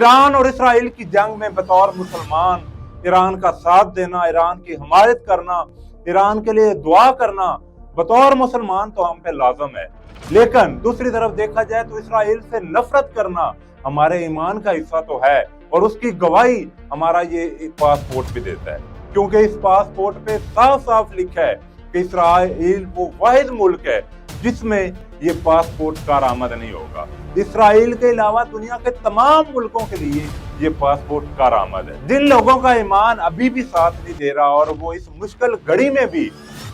Iran और Israel की जंग में बतौर मुसलमान ईरान का साथ देना, ईरान की हमायत करना, ईरान के लिए दुआ करना बतौर मुसलमान तो हम पे लाजम है। लेकिन दूसरी तरफ देखा जाए तो इसराइल से नफरत करना हमारे ईमान का हिस्सा तो है, और उसकी गवाही हमारा ये पासपोर्ट भी देता है, क्योंकि इस पासपोर्ट पे साफ साफ लिखा है कि इसराइल वो वाहिद मुल्क है जिसमें ये पासपोर्ट कारआमद नहीं होगा। इसराइल के अलावा दुनिया के तमाम मुल्कों के लिए ये पासपोर्ट कारआमद है। जिन लोगों का ईमान अभी भी साथ नहीं दे रहा और वो इस मुश्किल घड़ी में भी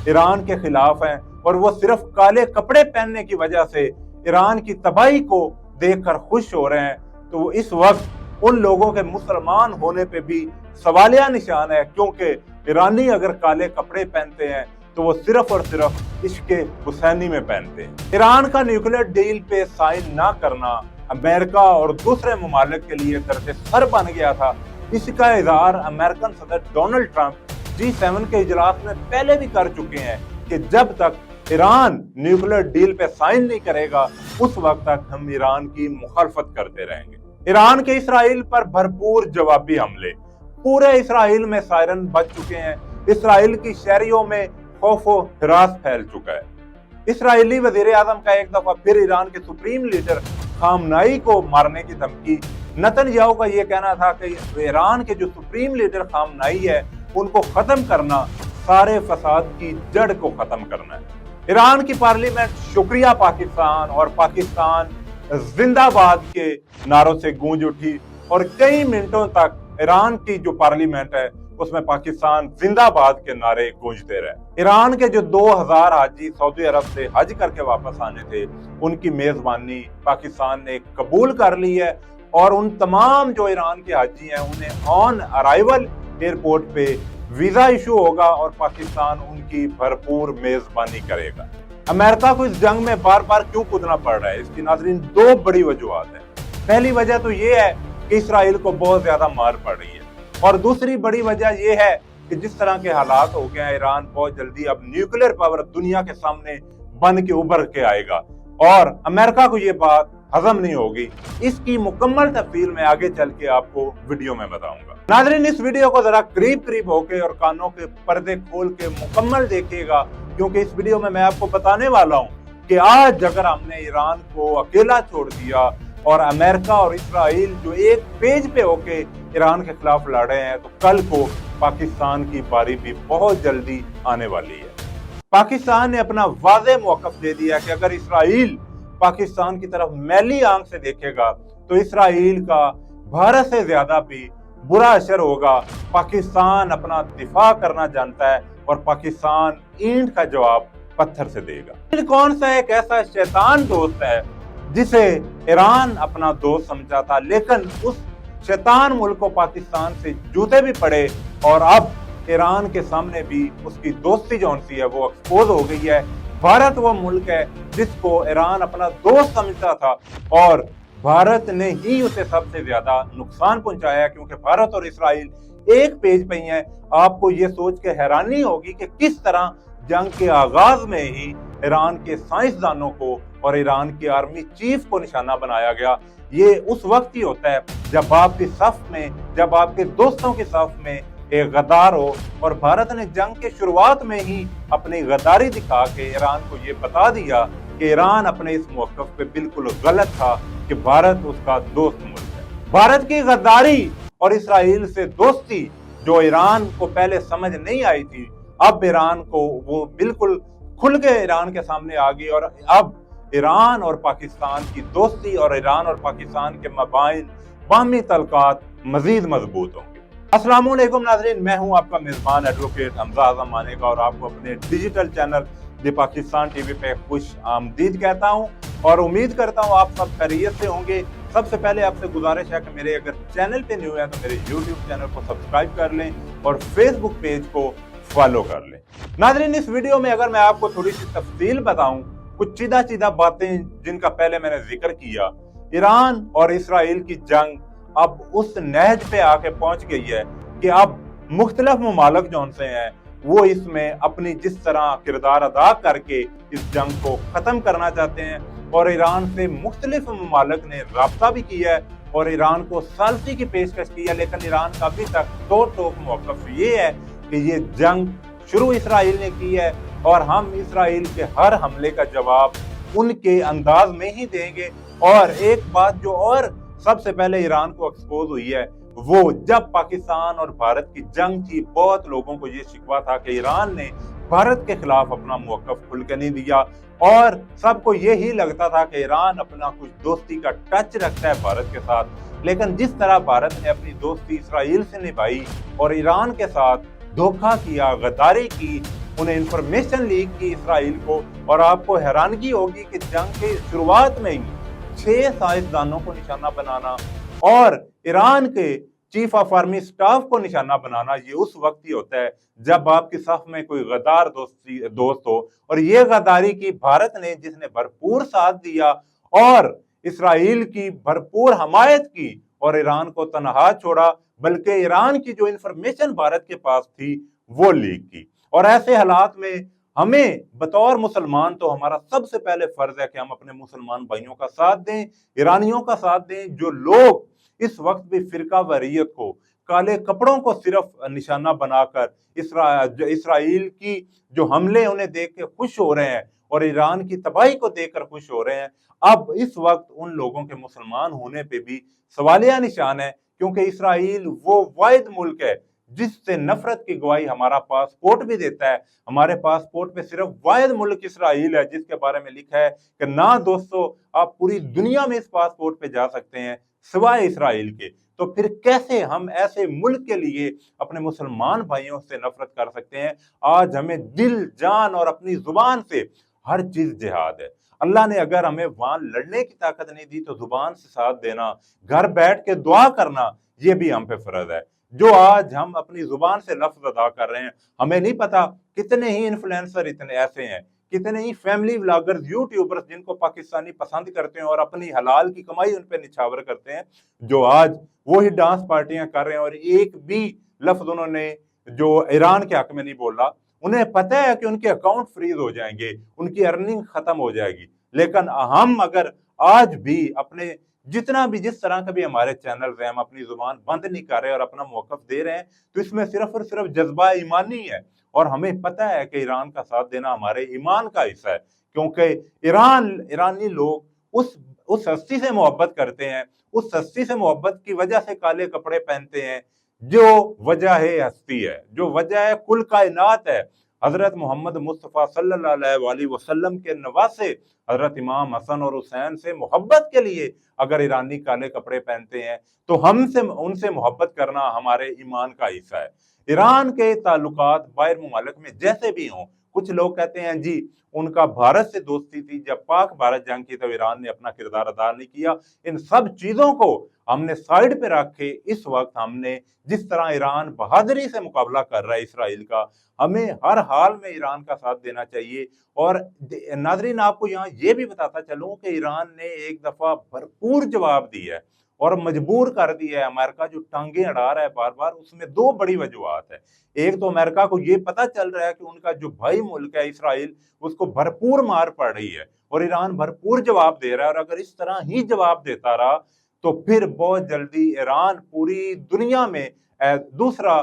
ईरान के खिलाफ हैं, और वो सिर्फ काले कपड़े पहनने की वजह से ईरान की तबाही को देखकर खुश हो रहे हैं, तो इस वक्त उन लोगों के मुसलमान होने पे भी सवालिया निशान है, क्योंकि ईरानी अगर काले कपड़े पहनते हैं तो वो सिर्फ और सिर्फ इश्क हुसैनी में पहनते हैं। ईरान का न्यूक्लियर डील पे साइन ना करना अमेरिका और दूसरे ममालिक के लिए दर्द सर बन गया था। इसका इजहार अमेरिकन सदर डोनाल्ड ट्रंप G7 के इजलास में पहले भी कर चुके हैं कि जब तक ईरान न्यूक्लियर डील पे साइन नहीं करेगा उस वक्त तक हम ईरान की मुखालफत करते रहेंगे। ईरान के इसराइल पर भरपूर जवाबी हमले, पूरे इसराइल में सायरन बज चुके हैं। इसराइल की शहरियों में खौफ व हिरास फैल चुका है। इसराइली वजीर आजम का एक दफा फिर ईरान के सुप्रीम लीडर खामनाई को मारने की धमकी। नेतन्याहू का ये कहना था कि ईरान के जो सुप्रीम लीडर खामनाई है उनको खत्म करना, सारे फसाद की जड़ को खत्म करना है। ईरान की पार्लियामेंट शुक्रिया पाकिस्तान और पाकिस्तान जिंदाबाद के नारों से गूंज उठी, और कई मिनटों तक ईरान की जो पार्लियामेंट है उसमें पाकिस्तान जिंदाबाद के नारे गूंजते रहे। ईरान के जो 2000 हाजी सऊदी अरब से हज करके वापस आने थे उनकी मेजबानी पाकिस्तान ने कबूल कर ली है, और उन तमाम जो ईरान के हाजी हैं उन्हें ऑन अराइवल एयरपोर्ट पे वीजा इशू होगा और पाकिस्तान उनकी भरपूर मेजबानी करेगा। अमेरिका को इस जंग में बार बार क्यों कूदना पड़ रहा है, इसकी नाज़रीन दो बड़ी वजूहत है। पहली वजह तो ये है कि इसराइल को बहुत ज्यादा मार पड़ रही है, और दूसरी बड़ी वजह यह है कि जिस तरह के हालात हो गए हैं, ईरान बहुत जल्दी अब न्यूक्लियर पावर दुनिया के सामने बन के उभर के आएगा, और अमेरिका को ये बात हजम नहीं होगी। इसकी मुकम्मल तफसील मैं आगे चल के आपको वीडियो में बताऊंगा। नाज़रीन, इस वीडियो को जरा करीब करीब होके और कानों के पर्दे खोल के मुकम्मल देखिएगा, क्योंकि इस वीडियो में मैं आपको बताने वाला हूँ कि आज अगर हमने ईरान को अकेला छोड़ दिया और अमेरिका और इसराइल जो एक पेज पे होके ईरान के खिलाफ लड़ रहे हैं, तो कल को पाकिस्तान की बारी भी बहुत जल्दी आने वाली है। पाकिस्तान ने अपना वाज़ेह मौक़िफ़ दे दिया कि अगर इसराइल पाकिस्तान की तरफ मैली आंख से देखेगा तो इसराइल का भारत से ज्यादा भी बुरा असर होगा। पाकिस्तान अपना दिफा करना जानता है और पाकिस्तान ईंट का जवाब पत्थर से देगा। कौन सा एक ऐसा शैतान दोस्त है जिसे ईरान अपना दोस्त समझा था, लेकिन उस शैतान मुल्क को पाकिस्तान से जूते भी पड़े और अब ईरान के सामने भी उसकी दोस्ती जो सी है वो एक्सपोज हो गई है। भारत वो मुल्क है जिसको ईरान अपना दोस्त समझता था, और भारत ने ही उसे सबसे ज्यादा नुकसान पहुंचाया, क्योंकि भारत और इसराइल एक पेज पे ही हैं। आपको ये सोच के हैरानी होगी कि किस तरह जंग के आगाज में ही ईरान के साइंसदानों को और ईरान के आर्मी चीफ को निशाना बनाया गया। ये उस वक्त ही होता है जब आपके सफ में, जब आपके दोस्तों के सफ में एक गद्दार हो, और भारत ने जंग के शुरुआत में ही अपनी गद्दारी दिखा के ईरान को ये बता दिया कि ईरान अपने इस मौक़िफ़ पे बिल्कुल गलत था कि भारत उसका दोस्त मुल्क है। भारत की गद्दारी और इसराइल से दोस्ती जो ईरान को पहले समझ नहीं आई थी, अब ईरान को वो बिल्कुल खुल के ईरान के सामने आ गई, और अब ईरान और पाकिस्तान की दोस्ती और ईरान और पाकिस्तान के मबाइन बाहमी तल्कात मजीद मजबूत होंगे। अस्सलाम वालेकुम नाज़रीन, मैं हूं आपका मेज़बान एडवोकेट हमजा आज़म मानेका, और आपको अपने digital channel the Pakistan TV पे खुश आमदीद कहता हूं, और उम्मीद करता हूं आप सब खैरियत से होंगे। सबसे पहले आपसे गुजारिश है कि मेरे अगर चैनल पे न्यू है तो मेरे यूट्यूब चैनल को सब्सक्राइब कर लें और फेसबुक पेज को फॉलो कर लें। नाज़रीन, इस वीडियो में अगर मैं आपको थोड़ी सी तफसील बताऊं, कुछ सीधा बातें जिनका पहले मैंने जिक्र किया, ईरान और इसराइल की जंग अब उस नहज पे आके पहुंच गई है कि अब मुख्तलिफ ममालिक जो से हैं वो इसमें अपनी जिस तरह किरदार अदा करके इस जंग को खत्म करना चाहते हैं, और ईरान से मुख्तलिफ ममालिक ने राब्ता भी किया है और ईरान को सल्फी की पेशकश की है, लेकिन ईरान का अभी तक दो टोक मौक़िफ़ ये है कि ये जंग शुरू इसराइल ने की है और हम इसराइल के हर हमले का जवाब उनके अंदाज में ही देंगे। और एक बात जो और सबसे पहले ईरान को एक्सपोज हुई है, वो जब पाकिस्तान और भारत की जंग थी, बहुत लोगों को ये शिकवा था कि ईरान ने भारत के खिलाफ अपना मौक़िफ़ खुल के नहीं दिया और सबको यही लगता था कि ईरान अपना कुछ दोस्ती का टच रखता है भारत के साथ। लेकिन जिस तरह भारत ने अपनी दोस्ती इसराइल से निभाई और ईरान के साथ धोखा किया, गद्दारी की, उन्हें इंफॉर्मेशन लीक की इसराइल को, और आपको हैरानगी होगी कि जंग के शुरुआत में ही 6 साइंसदानों को निशाना बनाना और ईरान के चीफ ऑफ आर्मी स्टाफ को निशाना बनाना, ये उस वक्त ही होता है जब आपकी सफ में कोई गद्दार दोस्त हो। और ये गद्दारी की भारत ने, जिसने भरपूर साथ दिया और इसराइल की भरपूर हमायत की और ईरान को तनहा छोड़ा, बल्कि ईरान की जो इंफॉर्मेशन भारत के पास थी वो लीक की। और ऐसे हालात में हमें बतौर मुसलमान तो हमारा सबसे पहले फर्ज है कि हम अपने मुसलमान भाइयों का साथ दें, ईरानियों का साथ दें, जो लोग इस वक्त भी फिरका वरीयत को, काले कपड़ों को सिर्फ निशाना बनाकर इसराइल की जो हमले उन्हें देख के खुश हो रहे हैं और ईरान की तबाही को देखकर खुश हो रहे हैं। अब इस वक्त उन लोगों के मुसलमान होने पे भी सवालिया निशान है, क्योंकि इसराइल वो वाहिद मुल्क है जिससे नफरत की गवाही हमारा पासपोर्ट भी देता है। हमारे पासपोर्ट पे सिर्फ वाहिद मुल्क इसराइल है जिसके बारे में लिखा है कि ना दोस्तों, आप पूरी दुनिया में इस पासपोर्ट पे जा सकते हैं सिवाय इसराइल के। तो फिर कैसे हम ऐसे मुल्क के लिए अपने मुसलमान भाइयों से नफरत कर सकते हैं? आज हमें दिल, जान और अपनी जुबान से हर चीज जिहाद है। अल्लाह ने अगर हमें वहां लड़ने की ताकत नहीं दी तो जुबान से साथ देना, घर बैठ के दुआ करना, ये भी हम पे फर्ज है। जो आज हम अपनी जुबान से लफ्ज अदा कर रहे हैं, हमें नहीं पता कितने ही इन्फ्लुएंसर इतने ऐसे हैं, कितने ही फैमिली व्लॉगर्स, यूट्यूबर्स जिनको पाकिस्तानी पसंद करते हैं और अपनी हलाल की कमाई उन पे निछावर करते हैं, जो आज वही डांस पार्टियां कर रहे हैं और एक भी लफ्ज उन्होंने जो ईरान के हक में नहीं बोला। उन्हें पता है कि उनके अकाउंट फ्रीज हो जाएंगे, उनकी अर्निंग खत्म हो जाएगी। लेकिन हम अगर आज भी अपने जितना भी, जिस तरह के भी हमारे चैनल हैं, हम अपनी जुबान बंद नहीं कर रहे और अपना मौक़िफ़ दे रहे हैं, तो इसमें सिर्फ और सिर्फ जज्बा ईमानी है। और हमें पता है कि ईरान का साथ देना हमारे ईमान का हिस्सा है, क्योंकि ईरानी लोग उस हस्ती से मोहब्बत करते हैं, उस हस्ती से मोहब्बत की वजह से काले कपड़े पहनते हैं, जो वजह है हस्ती है, जो वजह है कुल कायनात है। हजरत मोहम्मद मुस्तफ़ा सल्लल्लाहु अलैहि वसल्लम के नवासे हजरत इमाम हसन और हुसैन से मोहब्बत के लिए अगर ईरानी काले कपड़े पहनते हैं तो हमसे उनसे मोहब्बत करना हमारे ईमान का हिस्सा है। ईरान के ताल्लुकात बाहर मुमालिक में जैसे भी हों, कुछ लोग कहते हैं जी उनका भारत से दोस्ती थी, जब पाक भारत जंग की तो ईरान ने अपना किरदार अदा नहीं किया। इन सब चीजों को हमने साइड पे रख के इस वक्त हमने जिस तरह ईरान बहादुरी से मुकाबला कर रहा है इसराइल का, हमें हर हाल में ईरान का साथ देना चाहिए। और नाजरीन, आपको यहाँ ये भी बताता चलूं कि ईरान ने एक दफा भरपूर जवाब दिया है और मजबूर कर दिया है अमेरिका जो टांगे अड़ा रहा है बार बार। उसमें दो बड़ी वजूहत है। एक तो अमेरिका को ये पता चल रहा है कि उनका जो भाई मुल्क है इसराइल, उसको भरपूर मार पड़ रही है और ईरान भरपूर जवाब दे रहा है। और अगर इस तरह ही जवाब देता रहा तो फिर बहुत जल्दी ईरान पूरी दुनिया में दूसरा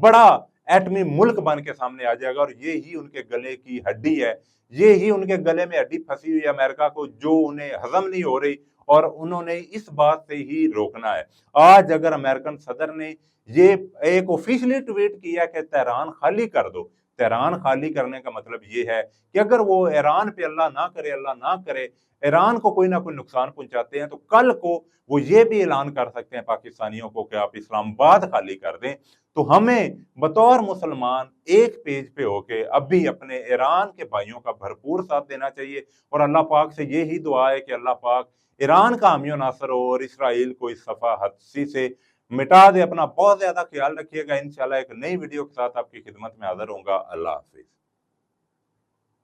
बड़ा एटमी मुल्क बन के सामने आ जाएगा। और ये ही उनके गले की हड्डी है, ये ही उनके गले में हड्डी फंसी हुई है अमेरिका को, जो उन्हें हजम नहीं हो रही और उन्होंने इस बात से ही रोकना है। आज अगर अमेरिकन सदर ने ये एक ऑफिशियली ट्वीट किया कि तेहरान खाली कर दो, तेहरान खाली करने का मतलब ये है कि अगर वो ईरान पे अल्लाह ना करे ईरान को कोई ना कोई नुकसान पहुंचाते हैं, तो कल को वो ये भी ऐलान कर सकते हैं पाकिस्तानियों को कि आप इस्लामाबाद खाली कर दें। तो हमें बतौर मुसलमान एक पेज पे होके अब भी अपने ईरान के भाइयों का भरपूर साथ देना चाहिए। और अल्लाह पाक से यही दुआ है कि अल्लाह पाक ईरान का हामी नासर हो और इसराइल को इस सफा हस्ती से मिटा दे। अपना बहुत ज्यादा ख्याल रखिएगा। इंशाल्लाह एक नई वीडियो के साथ आपकी खिदमत में हाजिर होऊंगा। अल्लाह हाफिज।